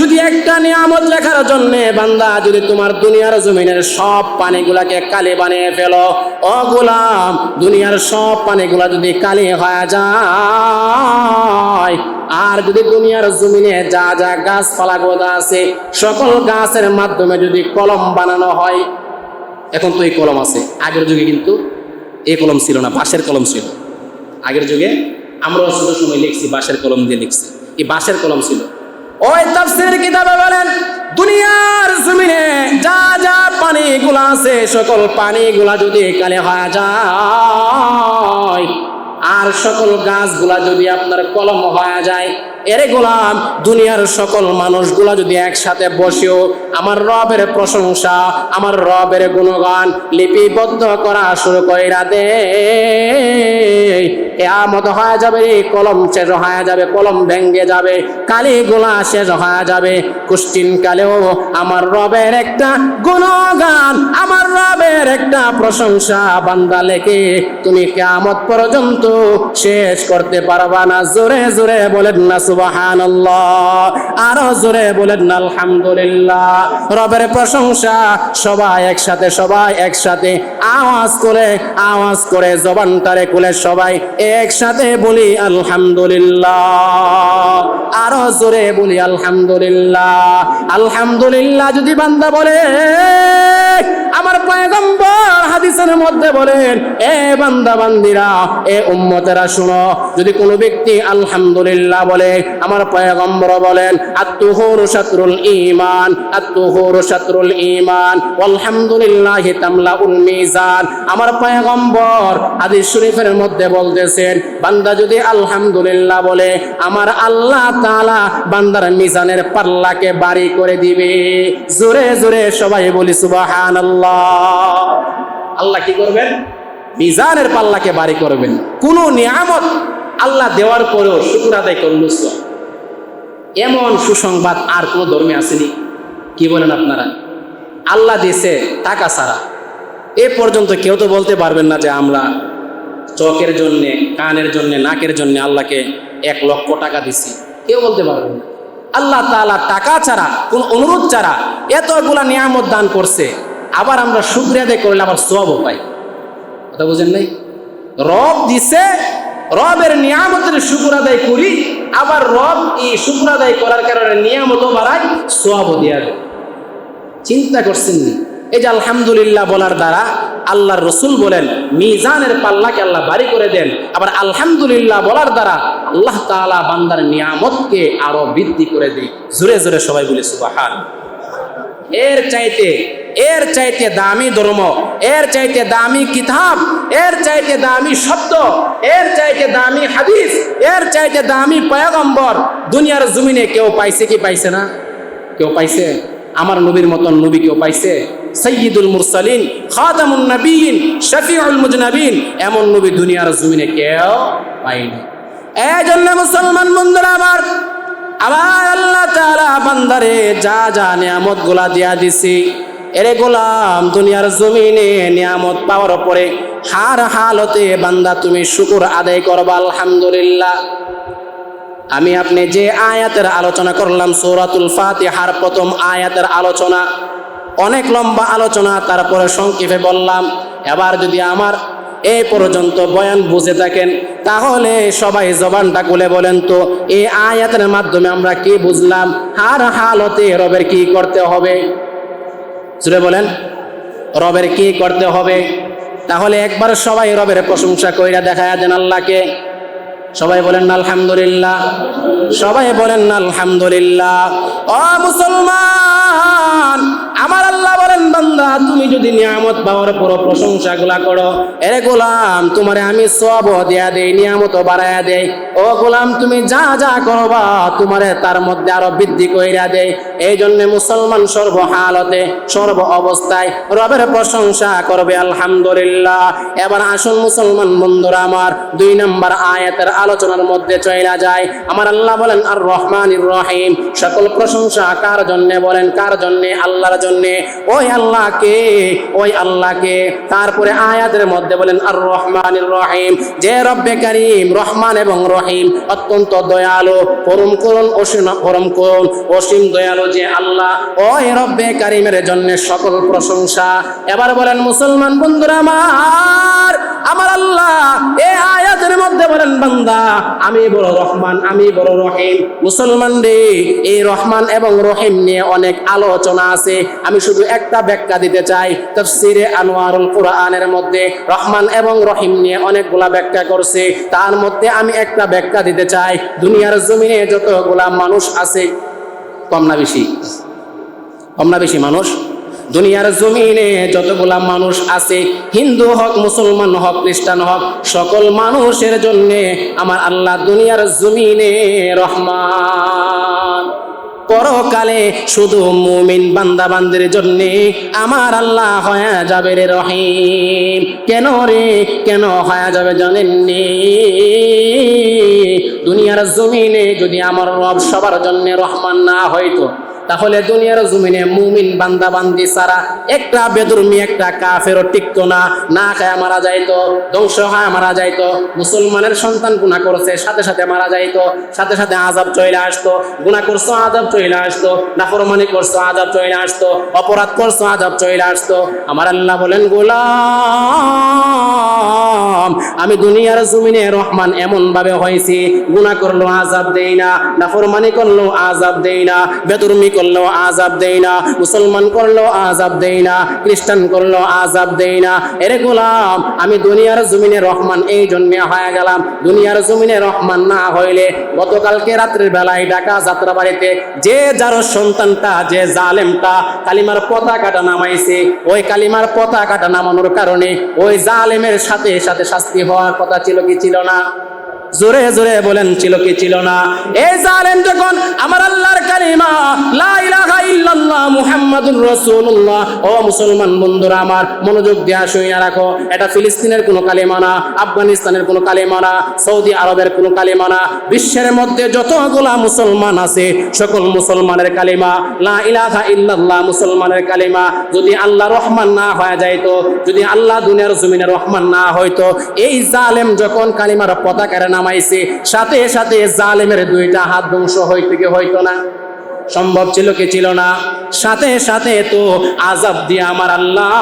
যদি একটা নিয়ামত লেখার জন্য বান্দা যদি তোমার দুনিয়ার জমিনের সব পানিগুলাকে কালি বানিয়ে ফেলো, ও গোলাম, দুনিয়ার সব পানিগুলা যদি কালি হয়ে যায়, আর যদি দুনিয়ার জমিনে যা যা গাছপালা গোদা আছে সকল গাছের মাধ্যমে যদি কলম বানানো হয়, এখন তো এই কলম আছে, আগের যুগে কিন্তু এই কলম ছিল না, বাঁশের কলম ছিল। আগের যুগে আমরা ছোট সময় লিখছি বাঁশের কলম দিয়ে লিখছি, এই বাঁশের কলম ছিল। ওই তাফসীর কিতাবে বলেন, দুনিয়ার জমিনে যা যা পানিগুলা আছে সকল পানিগুলা যদি কালে হয়ে যায়, আর সকল গাছগুলা যদি আপনার কলম হয়ে যায়, এরে গোলাম, দুনিয়ার সকল মানুষগুলা যদি একসাথে বসেও আমার রবের প্রশংসা, আমার রবের গুণগান লিপিবদ্ধ করা শুরু কইরা দে, কিয়ামত হয়ে যাবে, কলম শেষ হয়ে যাবে, কলম ভেঙে যাবে, কালিগুলা শেষ হয়ে যাবে, কুষ্টিন কালেও আমার রবের একটা গুণগান, আমার রবের একটা প্রশংসা বান্দা লেখে তুমি কিয়ামত পর্যন্ত শেষ করতে পারবা না। জোরে জোরে বলেন না সুবহানাল্লাহ, আরো জোরে বলেন না আলহামদুলিল্লাহ। রবের প্রশংসা সবাই একসাথে আওয়াজ করে জবানটারে খুলে সবাই একসাথে বলি আলহামদুলিল্লাহ, আরো জোরে বলি আলহামদুলিল্লাহ। আলহামদুলিল্লাহ যদি বান্দা বলে, আমার পয়গম্বর হাদিসের মধ্যে বলেন, এ বান্দা বান্দিরা, এ উম্মতেরা শুনো, যদি কোনো ব্যক্তি আলহামদুলিল্লাহ বলে, আমার পয়গম্বর বলেন, আত-তুহুরু শাতরুল ঈমান, আত-তুহুরু শাতরুল ঈমান, আলহামদুলিল্লাহি তামলাউল মিজান। আমার পয়গম্বর হাদিস শরীফের মধ্যে বলতেছেন, বান্দা যদি আলহামদুলিল্লাহ বলে, আমার আল্লাহ তাআলা বান্দার মিজানের পাল্লাকে ভারী করে দিবে। জোরে জোরে সবাই বলি সুবহানাল্লাহ। আল্লাহ কি করবেন? মিজানের পাল্লাকে ভারী করবেন। কোন নিয়ামত আল্লাহ দেওয়ার পরেও শুকর আদায় করল, এমন সুসংবাদ আর কোন ধর্মে আসেনি। কি বলেন আপনারা? আল্লাহ দিয়েছে টাকা ছাড়া। এ পর্যন্ত কেউ তো বলতে পারবেন না যে আমরা চোখের জন্যে, কানের জন্যে, নাকের জন্যে আল্লাহকে 1 লক্ষ টাকা দিছি, কেউ বলতে পারবেন না। আল্লাহ তাআলা টাকা ছাড়া, কোন অনুরোধ ছাড়া এতগুলা নিয়ামত দান করছে, আবার আমরা শুকরিয়া আদায় করলে আবার সওয়াবও পাই। কথা বুঝেন নাই? রব দিছে, রবের নিয়ামতের শুকর আদায় করি, আবার রব এই শুকর আদায় করার কারণে নিয়ামতও বাড়ায়, সওয়াবও দেয়া যায়। চিন্তা করছেন নি? এই যে আলহামদুলিল্লাহ বলার দ্বারা আল্লাহর রাসূল বলেন মিজানের পাল্লাকে আল্লাহ ভারী করে দেন, আবার আলহামদুলিল্লাহ বলার দ্বারা আল্লাহ তাআলা বান্দার নিয়ামতকে আরো বৃদ্ধি করে দেয়। জোরে জোরে সবাই বলে সুবহান। এর চাইতে দামি ধর্ম, এর চাইতে দামি কিতাব, এর চাইতে দামি শব্দ, এর চাইতে দামি হাদিস, এর চাইতে দামি পয়গম্বর দুনিয়ার জমিনে কেউ পাইছে কি পাইছে না? কেউ পাইছে? আমার নবীর মতন নবী কেউ পাইছে? সাইয়্যিদুল মুরসালিন, খাতামুন নবিয়্যিন, শফিউল মুজনাবিন, এমন নবী দুনিয়ার জমিনে কেউ পায়নি। এজন্য মুসলমান বন্ধুরা আমার, আবার আল্লাহ তাআলা বান্দারে যা যা নিয়ামত গুলা দিয়া দিছি, এরে গোলাম, দুনিয়ার জমিনে নিয়ামত পাওয়ার পরে হার হালতে বান্দা তুমি শুকর আদায় করবা আলহামদুলিল্লাহ। আমি আপনি যে আয়াতের আলোচনা করলাম, সূরাতুল ফাতিহার প্রথম আয়াতের আলোচনা, অনেক লম্বা আলোচনা, তারপরে সংক্ষেপে বললাম। এবার যদি আমার এই পর্যন্ত বয়ান বুঝে থাকেন, তাহলে সবাই জবানটা খুলে বলেন তো, এই আয়াতের মাধ্যমে আমরা কি বুঝলাম? হার হালতে রবের কি করতে হবে? জুড়ে বলেন, রবের কি করতে হবে? তাহলে একবার সবাই রবের প্রশংসা কইরা দেখায়া দেন আল্লাহকে। সবাই বলেন না আলহামদুলিল্লাহ, সবাই বলেন না আলহামদুলিল্লাহ। ও মুসলমান, আমার আল্লাহ বলেন বান্দা তুমি যদি নিয়ামত পাওয়ার পুরো প্রশংসা গুলা করো, এরে গোলাম তোমারে আমি সওয়াব দিয়া দেই, নিয়ামত বাড়ায়া দেই। ও গোলাম তুমি যা যা করবা তোমারে তার মধ্যে আরো বৃদ্ধি কইরা দেই। এই জন্য মুসলমান সর্বহালতে সর্ব অবস্থায় রবের প্রশংসা করবে আলহামদুলিল্লাহ। এবার আসুন মুসলমান বন্ধুরা আমার 2 নম্বর আয়াতের আলোচনার মধ্যে চলে যায়। আমার আল্লাহ বলেন আর রহমানির রহিম, সকল প্রশংসা কার জন্য বলেন, কার জন্য? আল্লাহর জন্য। ওই আল্লাহকে, ওই আল্লাহকে। তারপরে আয়াতের মধ্যে বলেন আর রহমানির রহিম, যে রব্বে কারীম রহমান এবং রহিম অত্যন্ত দয়ালু, পরম করুণ পরম করুণ অসীম দয়ালু যে আল্লাহ, ওই রব্বে কারীমের জন্য সকল প্রশংসা। এবার বলেন মুসলমান বন্ধুরা আমার, আমার আল্লাহ এই আয়াতের মধ্যে বলেন বান্দা আমি বড় রহমান, আমি বড় রহিম। মুসলমান রে, এই রহমান এবং রহিম নিয়ে অনেক আলোচনা আছে, আমি শুধু একটা ব্যাখ্যা দিতে চাই। তাফসীরে আনোয়ারুল কুরআনের মধ্যে রহমান এবং রহিম নিয়ে অনেকগুলা ব্যাখ্যা করছে, তার মধ্যে আমি একটা ব্যাখ্যা দিতে চাই। দুনিয়ার জমিনে যতগুলা মানুষ আছে, কম না বেশি? কম না বেশি মানুষ? দুনিয়ার জমিনে যতগুলা মানুষ আছে, হিন্দু হোক, মুসলমান হোক, খ্রিস্টান হোক, সকল মানুষের জন্য আমার আল্লাহ দুনিয়ার জমিনে রহমান। পরকালে শুধু মুমিন বান্দা বান্দির জন্য আমার আল্লাহ হয়ে যাবে রে রহিম। কেন রে, কেন হয়ে যাবে জানেননি? দুনিয়ার জমিনে যদি আমার রব সবার জন্য রহমান না হইতো, তাহলে দুনিয়ার জমিনে মুমিন বান্দা বান্দি ছাড়া একটা বেদুর্মি একটা কাফেরও টিকতো না, না খায় মারা যাইতো, ধ্বংস হয় মারা যাইতো। মুসলমানের সন্তান গুনাহ করছে, সাথে সাথে মারা যাইতো, সাথে সাথে আযাব চলে আসতো। গুনাহ করছো আযাব চলে আসতো, নাফরমানি করছো আযাব চলে আসতো, অপরাধ করছো আযাব চলে আসতো। আমার আল্লাহ বলেন গোলাম আমি দুনিয়ার জমিনে রহমান এমন ভাবে হয়েছি, গুনাহ করলো আযাব দেই না, নাফরমানি করলো আযাব দেই না, বেদুর্মি করলো আযাব দেই না, মুসলমান করলো আযাব দেই না, খ্রিস্টান করলো আযাব দেই না। এরে গোলাম আমি দুনিয়ার জমিনে রহমান এই জন্য হয়ে গেলাম। দুনিয়ার জমিনে রহমান না হইলে গতকালকে রাত্রের বেলায় ঢাকা যাত্রা বাড়িতে যে যার সন্তানটা, যে জালেমটা কালিমার পতাকাটা নামাইছে, ওই কালিমার পতাকাটা নামানোর কারণে ওই জালেমের সাথে সাথে শাস্তি হওয়ার কথা ছিল কি ছিল না? জোরে জোরে বলেন ছিল কি ছিল না? এই জালেম যখন আমার আল্লাহর কালিমা লা ইলাহা ইল্লাল্লাহ মুহাম্মাদুর রাসূলুল্লাহ, ও মুসলমান বন্ধুরা আমার মনোযোগ দিয়ে শুনিয়া রাখো, এটা ফিলিস্তিনের কোনো কালিমা না, আফগানিস্তানের কোনো কালিমা না, সৌদি আরবের কোনো কালিমা না, বিশ্বের মধ্যে যতগুলা মুসলমান আছে সকল মুসলমানের কালিমা লা ইলাহা ইল্লাল্লাহ মুসলমানের কালিমা। যদি আল্লাহ রহমান না হয়ে যাইতো, যদি আল্লাহ দুনিয়ার জমিনে রহমান না হইতো, এই জালেম যখন কালিমার পতাকা নামাইছে সাথে সাথে জালেমের 2টা হাত ধ্বংস হইতে কি হইতো না? সম্ভব ছিল কি ছিল না? সাথে সাথে তো আযাব দিয়ে আমার আল্লাহ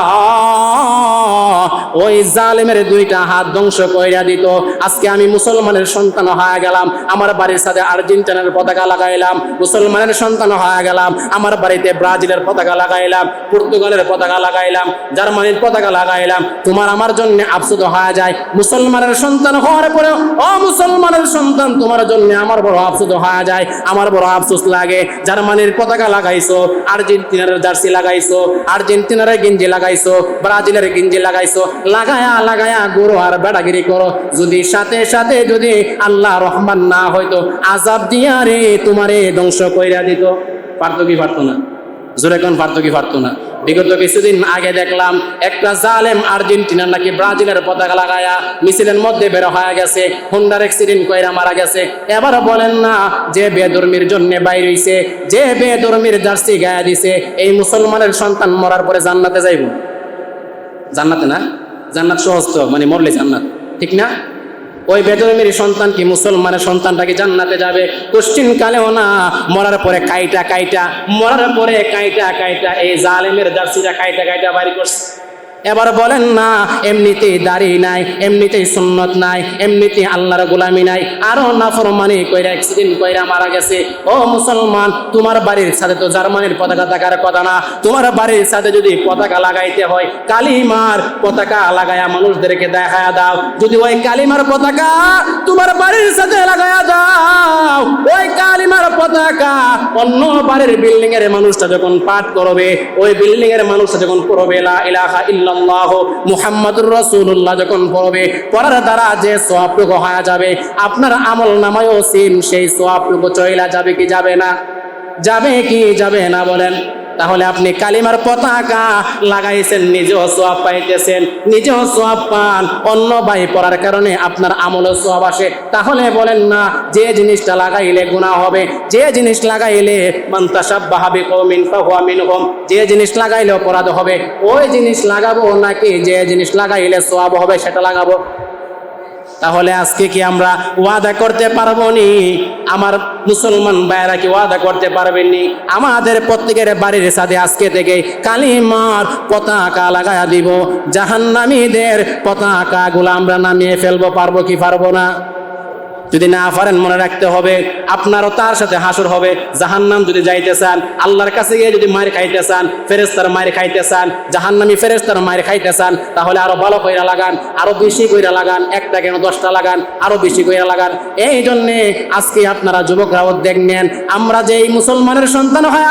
ওই জালেমের 2টা হাত ধ্বংস কইরা দিত। আজকে আমি মুসলমানের সন্তান হয়ে গেলাম, আমার বাড়ির সাথে আর্জেন্টিনার পতাকা লাগাইলাম। মুসলমানের সন্তান হয়ে গেলাম, আমার বাড়িতে ব্রাজিলের পতাকা লাগাইলাম, পর্তুগালের পতাকা লাগাইলাম, জার্মানির পতাকা লাগাইলাম। তোমার আমার জন্য আফসোস হয়ে যায়। মুসলমানের সন্তান হওয়ার পরে ও মুসলমানের সন্তান তোমার জন্য আমার বড় আফসোস হয়ে যায়, আমার বড় আফসোস লাগে। জার্মানির পতাকা লাগাইছো, আর্জেন্টিনার জার্সি লাগাইছো, আর্জেন্টিনার গেঞ্জি লাগাইছো, ব্রাজিলের গেঞ্জি লাগাইছো, লাগায়া লাগায়া গরু আর বেড়াগিরি করো। যদি সাথে সাথে যদি আল্লাহ রহমান না হইতো, আযাব দিয়া রে তোমারে ধ্বংস কইরা দিত। পারতো কি পারতো না? জোরে কোন পারতো কি পারতো না? বিগত কিছুদিন আগে দেখলাম একটা জালেম আর্জেন্টিনার নাকি ব্রাজিলের পতাকা লাগায়া মিছিলের মধ্যে বের হয়ে গেছে, হোন্ডার অ্যাক্সিডেন্ট কইরা মারা গেছে। এবার বলেন না, যে বেধর্মীর জন্য বাইর হইছে, যে বেধর্মীর জার্সি গায়া দিছে, এই মুসলমানের সন্তান মরার পরে জান্নাতে যাইব? জান্নাতে না? জান্নাত সহজ তো, মানে মরলে জান্নাত, ঠিক না? ওই বেধর্মীর সন্তান কি মুসলমানের সন্তানটা কি জান্নাতে যাবে? কোশ্চিন কালেও না। মরার পরে কাইটা কাইটা, মরার পরে কাইটা কাইটা এই জালেমের জার্সিটা কাইটা কাইটা বাড়ি করছে। এবার বলেন না, এমনিতেই দাড়ি নাই, এমনিতেই সুন্নত নাই, এমনিতেই আল্লাহর গোলামি নাই, আরো নাফরমানি কইরা অ্যাক্সিডেন্ট কইরা মারা গেছে। ও মুসলমান, তোমার বাড়ির সাথে তো জার্মানির পতাকা থাকার কথা না। তোমার বাড়ির সাথে যদি পতাকা লাগাইতে হয়, কালিমার পতাকা লাগায়া মানুষদেরকে দেখায়া দাও। যদি ওই কালিমার পতাকা তোমার বাড়ির সাথে লাগায়া দাও, ওই কালিমার পতাকা অন্য বাড়ির বিল্ডিং এর মানুষটা যখন পাঠ করবে, ওই বিল্ডিং এর মানুষটা যখন পড়বে লা ইলাহা ইল্লাল্লাহ মুহাম্মাদুর রাসূলুল্লাহ যখন পড়বে, পড়ার দ্বারা যে সওয়াবটুকু হয়ে যাবে, আপনার আমল নামায়ও সেম সেই সওয়াবটুকু চইলা যাবে কি যাবে না? যাবে কি যাবে না বলেন? তাহলে আপনি কালিমার পতাকা লাগাইছেন, নিজেও সওয়াব পাইতেছেন, নিজেও সওয়াব পান, অন্য ভাই পড়ার কারণে আপনার আমলও সওয়াব আসে। তাহলে বলেন না, যে জিনিসটা লাগাইলে গুনাহ হবে, যে জিনিস লাগাইলে মান তাশাব্বাহা বিকওমিন ফাহুয়া মিনহুম, যে জিনিস লাগাইলে অপরাধ হবে, ওই জিনিস লাগাবো নাকি যে জিনিস লাগাইলে সওয়াব হবে সেটা লাগাবো? তাহলে আজকে কি আমরা ওয়াদা করতে পারবো নি? আমার মুসলমান ভাইরা কি ওয়াদা করতে পারবেন নি? আমাদের প্রত্যেকের বাড়ির সাথে আজকে থেকে কালিমার পতাকা লাগায়া দিব, জাহান্নামীদের পতাকা গুলো আমরা নামিয়ে ফেলবো। পারবো কি পারবো না? যদি না পারেন মনে রাখতে হবে আপনারও তার সাথে হাসর হবে। জাহান্নাম যদি যাইতে চান, আল্লাহর কাছে গিয়ে যদি মায়ের খাইতে চান, ফেরেশতার মায়ের খাইতে চান, জাহান্নামী ফেরেশতার মায়ের খাইতে চান, তাহলে আরো ভালো কইরা লাগান, আরো বেশি কইরা লাগান, একটা কেন 10টা লাগান, আরো বেশি কইরা লাগান। এই জন্যে আজকে আপনারা যুবকরা উদ্যোগ নেন, আমরা যে এই মুসলমানের সন্তান হয়,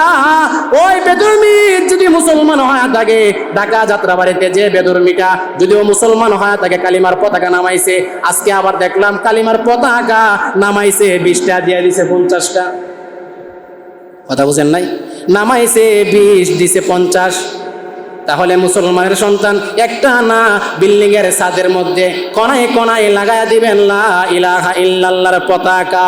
ওই বেদুর্মী যদি মুসলমান হয়ে থাকে, ঢাকা যাত্রাবাড়িতে যে বেদুর্মীটা যদিও মুসলমান হয়ে থাকে, কালিমার পতাকা নামাইছে, আজকে আবার দেখলাম কালিমার পতাকা নামাইছে 20টা দিয়ে দিছে 50টা। কথা বুঝেন নাই? নামাইছে 20 দিছে 50। তাহলে মুসলমানের সন্তান একটা না, বিল্ডিং এর ছাদের মধ্যে কোনায় কোনায় লাগায়া দিবেন লা ইলাহা ইল্লাল্লাহর পতাকা।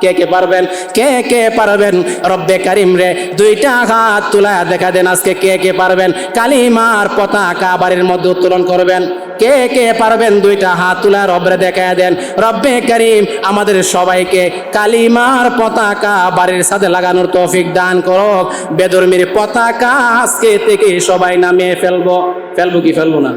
কে কে পারবেন? কে কে পারবেন? রব্বে কারিম রে 2টা হাত তুলা দেখা দেন আজকে কে কে পারবেন কালিমার পতাকা বাড়ির মধ্যে উত্তোলন করবেন? কে কে পারবেন? 2টা হাত তুলা রব্বে দেখা দেন। রব্বে কারিম আমাদের সবাইকে কালিমার পতাকা বাড়ির সাথে লাগানোর তৌফিক দান করুক। বেদুর্মীর পতাকা আজকে থেকে সবাই নামিয়ে ফেলবো। ফেলবো কি ফেলবো না?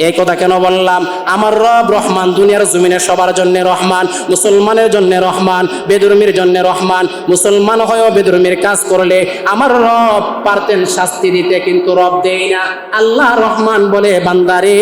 এই কথা কেন বললাম? আমার রব রহমান, দুনিয়ার জমিনে সবার জন্য রহমান, মুসলমানের জন্য রহমান, বেদুর্মীর জন্য রহমান। মুসলমান হয়েও বেদুর্মীর কাজ করলে আমার রব পারতেন শাস্তি দিতে, কিন্তু রব দেই না। আল্লাহ রহমান বলে, বান্দারে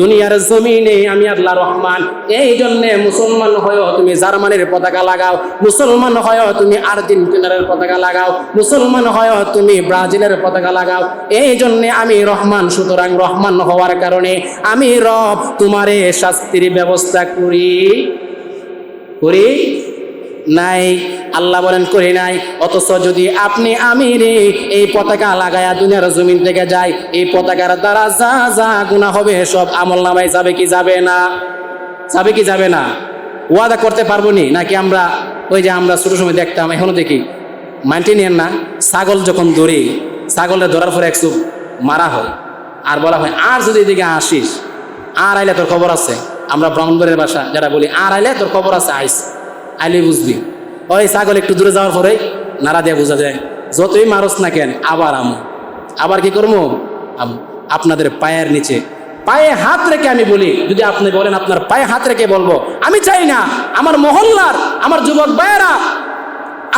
দুনিয়ার জমিনে আমি আল্লাহ রহমান, এই জন্যে মুসলমান হয়েও তুমি জার্মানির পতাকা লাগাও, মুসলমান হয়েও তুমি আর্জেন্টিনার পতাকা লাগাও, মুসলমান হয়েও তুমি ব্রাজিলের পতাকা লাগাও। এই জন্যে আমি রহমান। সুতরাং রহমান হওয়ার কারণে আমি রব তোমারে শাস্তির ব্যবস্থা করি নাই। আল্লাহ বলেন করি নাই। অথচ যদি আপনি আমি রে এই পতাকা লাগায়া দুনিয়ার জমিন থেকে যাই, এই পতাকার দ্বারা যা যা গুনাহ হবে সব আমলনামায় যাবে কি যাবে না? যাবে কি যাবে না? ওয়াদা করতে পারবো নি? নাকি আমরা ওই যে আমরা ছোট সময় দেখতাম, এখনো দেখি, মানতে নিয়েন না, ছাগল যখন ধরি, ছাগলের ধরার পরে একটু মারা হয়, আর বলা হয় আর যদি এদিকে আসিস, আর আইলে তোর খবর আছে। আমরা ব্রাহ্মণবাড়ির ভাষা যারা বলি, আর আইলে তোর খবর আছে, আইলে বুঝবি। ওই ছাগল একটু দূরে যাওয়ার পরে নাড়া দিয়ে বোঝা যায়, যতই মারস না কেন আবার আবার কি করবো? আপনাদের পায়ের নিচে পায়ে হাত রেখে আমি বলি, যদি আপনি বলেন আপনার পায়ে হাত রেখে বলবো, আমি চাই না আমার মহল্লার আমার যুবক ভাইয়েরা,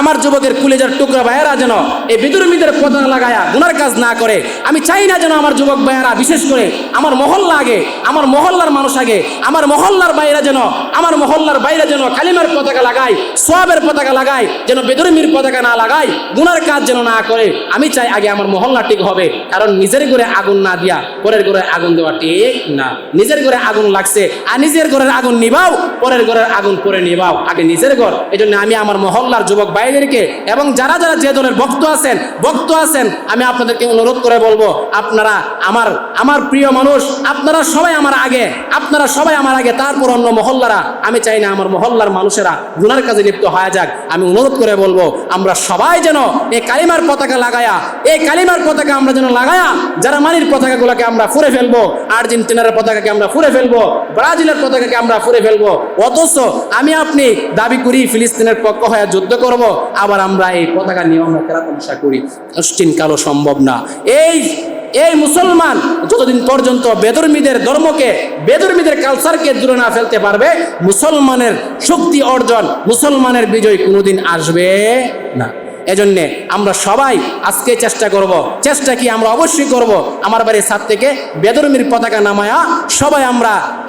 আমার যুবকের কুলেজার টুকরা ভাইয়েরা যেন এই বিদুর্মীদের পতাকা লাগায়া গুনার কাজ না করে। আমি চাই না যেন আমার যুবক ভাইয়েরা, বিশেষ করে আমার মহল্লা আগে, আমার মহল্লার মানুষ আগে, আমার মহল্লার বাইরে যেন কালিমার পতাকা লাগায়, সোয়াবের পতাকা লাগায়, যেন বিদুর্মীর পতাকা না লাগায়, গুনার কাজ যেন না করে। আমি চাই আগে আমার মহল্লা ঠিক হবে, কারণ নিজের ঘরে আগুন না দিয়া পরের ঘরে আগুন দেওয়া ঠিক না। নিজের ঘরে আগুন লাগছে, আর নিজের ঘরের আগুন নিবাও, পরের ঘরের আগুন পরে নিবাও, আগে নিজের ঘর। এই জন্য আমি আমার মহল্লার যুবক ভাইদেরকে এবং যারা যারা যে দলের ভক্ত আছেন আমি আপনাদেরকে অনুরোধ করে বলবো, আপনারা আমার প্রিয় মানুষ, আপনারা সবাই আমার আগে, তারপর অন্য মহল্লারা। আমি চাই না আমার মহল্লার মানুষেরা গুনার কাজে লিপ্ত হয়ে যাক। আমি অনুরোধ করে বলবো, আমরা সবাই যেন এই কালিমার পতাকা লাগায়া, এই কালিমার পতাকা আমরা যেন লাগায়া জার্মানির পতাকাগুলোকে আমরা ফুরে ফেলবো, আর্জেন্টিনার পতাকাকে আমরা ফুরে ফেলবো, ব্রাজিলের পতাকাকে আমরা ফুরে ফেলবো। অথচ আমি আপনি দাবি করি ফিলিস্তিনের পক্ষ হয়ে যুদ্ধ করব, আবার আমরা এই পতাকা নিয়ে আমরা খেলা তামাশা করি। কোশ্চিন কালো সম্ভব না। এই মুসলমান যতদিন পর্যন্ত বেদর্মীদের ধর্মকে, বেদর্মীদের কালচারকে দূরে না ফেলতে পারবে, মুসলমানের শক্তি অর্জন, মুসলমানের বিজয় কোনোদিন আসবে না। এজন্যে আমরা সবাই আজকে চেষ্টা করব, চেষ্টা কি আমরা অবশ্যই করব, আমার বাড়ির ছাদ থেকে বেদর্মীর পতাকা নামায়া সবাই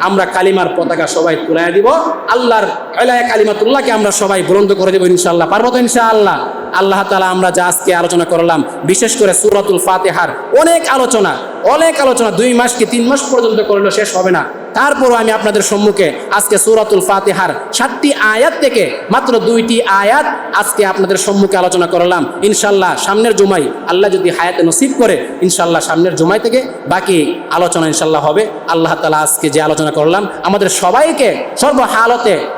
আমরা কালিমার পতাকা সবাই তুলাইয়া দিব। আল্লাহর আলায়া কালিমাতুল্লাহকে আমরা সবাই বুলন্দ করে দেব ইনশাআল্লাহ। পারবো তো ইনশাআল্লাহ? আল্লাহ তাআলা আমরা যা আজকে আলোচনা করলাম, বিশেষ করে সূরাতুল ফাতিহার অনেক আলোচনা 2 মাস কি 3 মাস পর্যন্ত করলেও শেষ হবে না। তারপরও আমি আপনাদের সম্মুখে আজকে সূরাতুল ফাতিহার 7টি আয়াত থেকে মাত্র 2টি আয়াত আজকে আপনাদের সম্মুখে আলোচনা করলাম। ইনশাআল্লাহ সামনের জুমায় আল্লাহ যদি হায়াতে নসিব করে, ইনশাআল্লাহ সামনের জুমায় থেকে বাকি আলোচনা ইনশাআল্লাহ হবে। আল্লাহ তাআলা আজকে যে আলোচনা করলাম আমাদের সবাইকে সর্বহালতে